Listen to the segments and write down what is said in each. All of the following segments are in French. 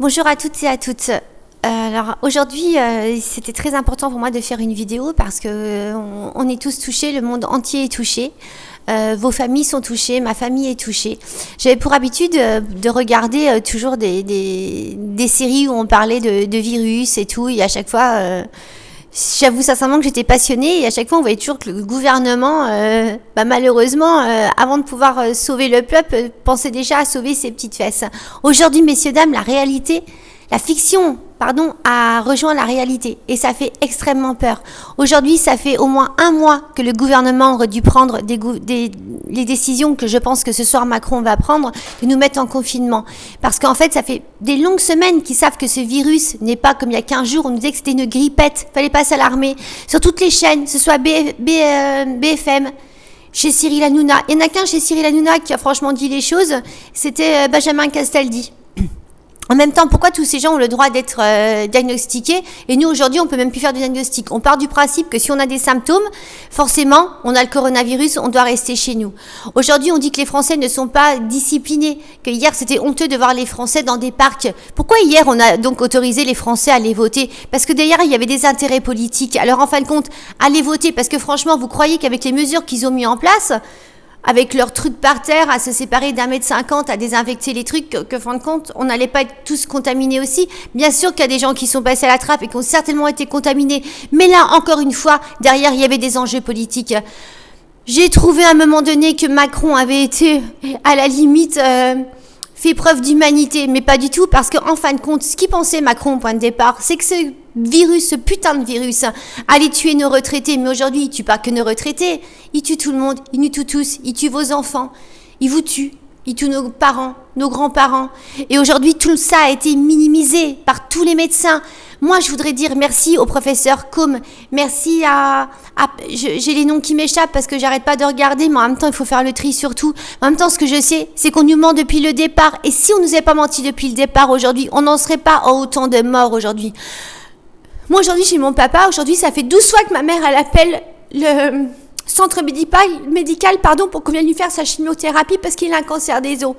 Bonjour à toutes et à toutes. Alors aujourd'hui, c'était très important pour moi de faire une vidéo parce que on est tous touchés, le monde entier est touché. Vos familles sont touchées, ma famille est touchée. J'avais pour habitude de regarder toujours des séries où on parlait de virus et tout, et à chaque fois, j'avoue sincèrement que j'étais passionnée, et à chaque fois on voyait toujours que le gouvernement, malheureusement, avant de pouvoir sauver le peuple, pensait déjà à sauver ses petites fesses. Aujourd'hui, messieurs, dames, la fiction, a rejoint la réalité, et ça fait extrêmement peur. Aujourd'hui, ça fait au moins 1 mois que le gouvernement aurait dû prendre les décisions que je pense que ce soir Macron va prendre, de nous mettre en confinement. Parce qu'en fait, ça fait des longues semaines qu'ils savent que ce virus n'est pas comme il y a 15 jours, on nous disait que c'était une grippette, fallait pas s'alarmer. Sur toutes les chaînes, que ce soit BFM, chez Cyril Hanouna. Il n'y en a qu'un chez Cyril Hanouna qui a franchement dit les choses, c'était Benjamin Castaldi. En même temps, pourquoi tous ces gens ont le droit d'être diagnostiqués et nous, aujourd'hui, on peut même plus faire de diagnostic? On part du principe que si on a des symptômes, forcément, on a le coronavirus, on doit rester chez nous. Aujourd'hui, on dit que les Français ne sont pas disciplinés, que hier, c'était honteux de voir les Français dans des parcs. Pourquoi hier, on a donc autorisé les Français à aller voter? Parce que derrière, il y avait des intérêts politiques. Alors, en fin de compte, allez voter, parce que franchement, vous croyez qu'avec les mesures qu'ils ont mis en place, avec leurs trucs par terre, à se séparer d'1,50 m, à désinfecter les trucs, que fin de compte, on n'allait pas être tous contaminés aussi. Bien sûr qu'il y a des gens qui sont passés à la trappe et qui ont certainement été contaminés. Mais là, encore une fois, derrière, il y avait des enjeux politiques. J'ai trouvé à un moment donné que Macron avait été, à la limite, fait preuve d'humanité, mais pas du tout, parce qu'en fin de compte, ce qu'il pensait Macron au point de départ, c'est que ce virus, ce putain de virus, allait tuer nos retraités. Mais aujourd'hui, il tue pas que nos retraités, il tue tout le monde, il nous tue tous, il tue vos enfants, il vous tue, il tue nos parents, nos grands-parents. Et aujourd'hui, tout ça a été minimisé par tous les médecins. Moi, je voudrais dire merci au professeur Côme, merci j'ai les noms qui m'échappent parce que j'arrête pas de regarder, mais en même temps, il faut faire le tri surtout. En même temps, ce que je sais, c'est qu'on nous ment depuis le départ. Et si on nous avait pas menti depuis le départ aujourd'hui, on n'en serait pas à autant de morts aujourd'hui. Moi, aujourd'hui, chez mon papa, aujourd'hui, ça fait 12 fois que ma mère, elle appelle le centre médical, pour qu'on vienne lui faire sa chimiothérapie parce qu'il a un cancer des os.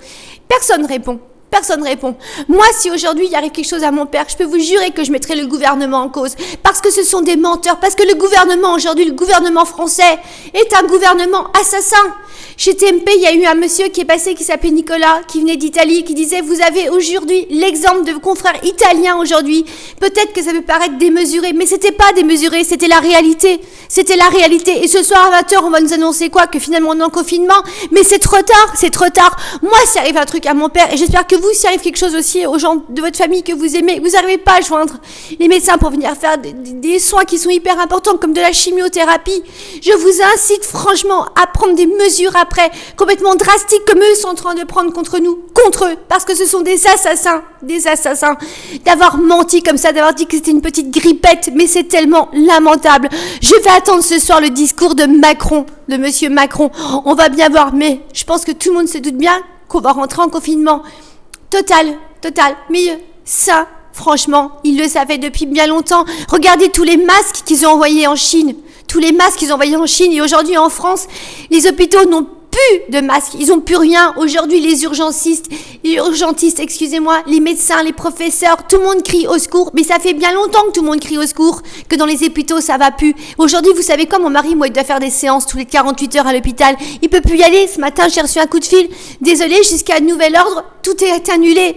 Personne répond. Personne répond. Moi, si aujourd'hui il arrive quelque chose à mon père, je peux vous jurer que je mettrai le gouvernement en cause. Parce que ce sont des menteurs. Parce que le gouvernement, aujourd'hui, le gouvernement français est un gouvernement assassin. Chez TMP, il y a eu un monsieur qui est passé, qui s'appelait Nicolas, qui venait d'Italie, qui disait, vous avez aujourd'hui l'exemple de vos confrères italiens aujourd'hui. Peut-être que ça peut paraître démesuré, mais c'était pas démesuré, c'était la réalité. C'était la réalité. Et ce soir à 20h, on va nous annoncer quoi? Que finalement on est en confinement. Mais c'est trop tard, c'est trop tard. Moi, s'il arrive un truc à mon père, et j'espère que vous, s'il arrive quelque chose aussi aux gens de votre famille que vous aimez, vous n'arrivez pas à joindre les médecins pour venir faire des soins qui sont hyper importants, comme de la chimiothérapie, je vous incite franchement à prendre des mesures après, complètement drastiques, comme eux sont en train de prendre contre nous, contre eux, parce que ce sont des assassins, d'avoir menti comme ça, d'avoir dit que c'était une petite grippette, mais c'est tellement lamentable. Je vais attendre ce soir le discours de Macron, de monsieur Macron, on va bien voir, mais je pense que tout le monde se doute bien qu'on va rentrer en confinement. Total. Mais ça, franchement, ils le savaient depuis bien longtemps. Regardez tous les masques qu'ils ont envoyés en Chine. Et aujourd'hui, en France, les hôpitaux n'ont plus de masques. Ils n'ont plus rien. Aujourd'hui, les urgentistes, les médecins, les professeurs, tout le monde crie au secours. Mais ça fait bien longtemps que tout le monde crie au secours, que dans les hôpitaux, ça va plus. Aujourd'hui, vous savez quoi, mon mari, moi, il doit faire des séances tous les 48 heures à l'hôpital. Il peut plus y aller. Ce matin, j'ai reçu un coup de fil. Désolé, jusqu'à nouvel ordre, tout est annulé.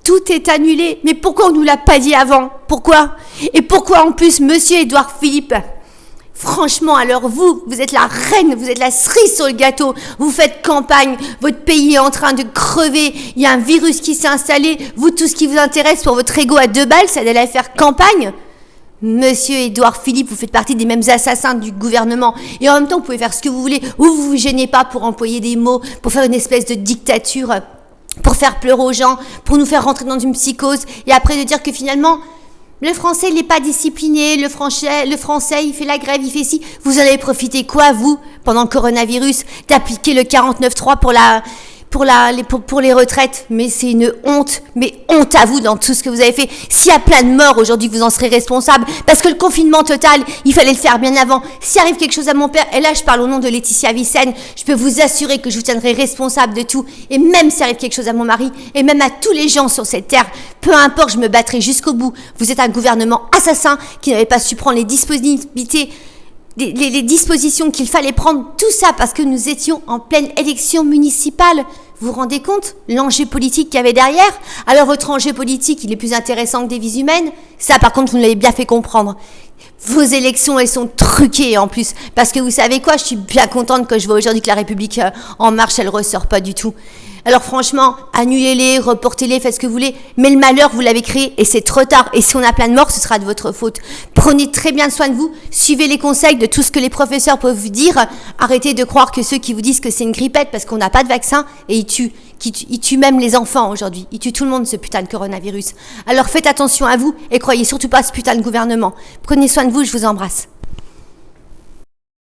Tout est annulé. Mais pourquoi on nous l'a pas dit avant? Pourquoi? Et pourquoi en plus, monsieur Édouard Philippe? Franchement, alors vous êtes la reine, vous êtes la cerise sur le gâteau, vous faites campagne, votre pays est en train de crever, il y a un virus qui s'est installé, vous, tout ce qui vous intéresse pour votre ego à 2 balles, c'est d'aller faire campagne. Monsieur Édouard Philippe, vous faites partie des mêmes assassins du gouvernement, et en même temps, vous pouvez faire ce que vous voulez, ou vous vous gênez pas pour employer des mots, pour faire une espèce de dictature, pour faire pleurer aux gens, pour nous faire rentrer dans une psychose, et après de dire que finalement, le français, il n'est pas discipliné, le français, il fait la grève, il fait ci. Vous en avez profité quoi, vous, pendant le coronavirus, d'appliquer le 49.3 pour les retraites, mais c'est une honte, mais honte à vous dans tout ce que vous avez fait. S'il y a plein de morts aujourd'hui, vous en serez responsable, parce que le confinement total, il fallait le faire bien avant. S'il arrive quelque chose à mon père, et là je parle au nom de Laetitia Vicenne, je peux vous assurer que je vous tiendrai responsable de tout, et même s'il arrive quelque chose à mon mari, et même à tous les gens sur cette terre, peu importe, je me battrai jusqu'au bout. Vous êtes un gouvernement assassin qui n'avait pas su prendre les dispositions qu'il fallait prendre, tout ça parce que nous étions en pleine élection municipale. Vous vous rendez compte l'enjeu politique qu'il y avait derrière? Alors votre enjeu politique, il est plus intéressant que des vies humaines? Ça, par contre, vous nous l'avez bien fait comprendre. Vos élections, elles sont truquées en plus. Parce que vous savez quoi? Je suis bien contente que je vois aujourd'hui que la République en marche, elle ressort pas du tout. Alors franchement, annulez-les, reportez-les, faites ce que vous voulez. Mais le malheur, vous l'avez créé et c'est trop tard. Et si on a plein de morts, ce sera de votre faute. Prenez très bien soin de vous. Suivez les conseils de tout ce que les professeurs peuvent vous dire. Arrêtez de croire que ceux qui vous disent que c'est une grippette parce qu'on n'a pas de vaccin et ils tuent même les enfants aujourd'hui. Ils tuent tout le monde, ce putain de coronavirus. Alors faites attention à vous et croyez surtout pas à ce putain de gouvernement. Prenez soin de vous, je vous embrasse.